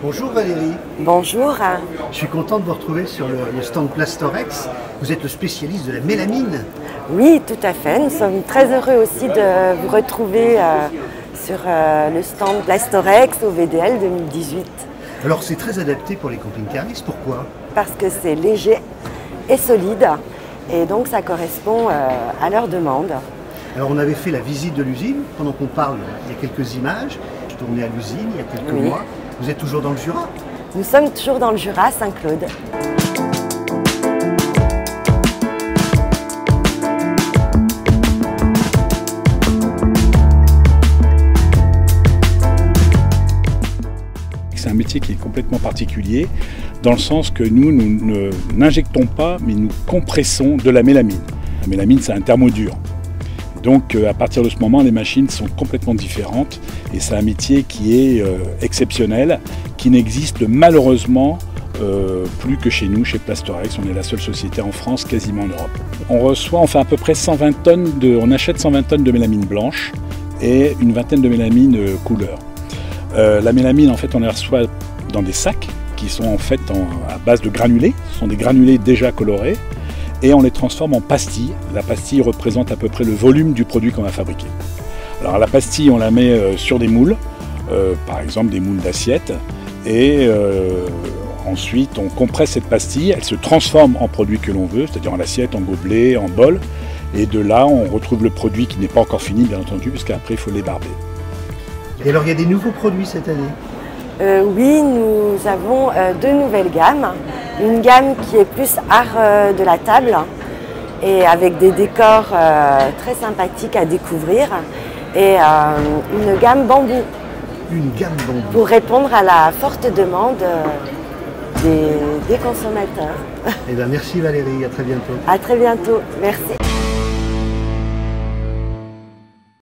Bonjour Valérie. Bonjour. Je suis content de vous retrouver sur le stand Plastorex. Vous êtes le spécialiste de la mélamine. Oui, tout à fait. Nous sommes très heureux aussi de vous retrouver sur le stand Plastorex au VDL 2018. Alors c'est très adapté pour les camping-caristes, pourquoi? Parce que c'est léger et solide et donc ça correspond à leur demande. Alors on avait fait la visite de l'usine. Pendant qu'on parle, il y a quelques images. Je tournais à l'usine il y a quelques mois. Vous êtes toujours dans le Jura? Nous sommes toujours dans le Jura, Saint-Claude. C'est un métier qui est complètement particulier dans le sens que nous n'injectons pas, mais nous compressons de la mélamine. La mélamine, c'est un thermodure. Donc à partir de ce moment, les machines sont complètement différentes et c'est un métier qui est exceptionnel, qui n'existe malheureusement plus que chez nous, chez Plastorex. On est la seule société en France, quasiment en Europe. On fait à peu près 120 tonnes on achète 120 tonnes de mélamine blanche et une vingtaine de mélamine couleur. La mélamine, en fait, on les reçoit dans des sacs qui sont en fait à base de granulés. Ce sont des granulés déjà colorés. Et on les transforme en pastilles. La pastille représente à peu près le volume du produit qu'on va fabriquer. Alors la pastille, on la met sur des moules, par exemple des moules d'assiette, et ensuite on compresse cette pastille, elle se transforme en produit que l'on veut, c'est-à-dire en assiette, en gobelet, en bol, et de là on retrouve le produit qui n'est pas encore fini, bien entendu, puisqu'après il faut l'ébarber. Et alors il y a des nouveaux produits cette année? Oui, nous avons deux nouvelles gammes. Une gamme qui est plus art de la table et avec des décors très sympathiques à découvrir et une gamme bambou. Une gamme bambou. Pour répondre à la forte demande des consommateurs. Eh bien merci Valérie, à très bientôt. À très bientôt, merci.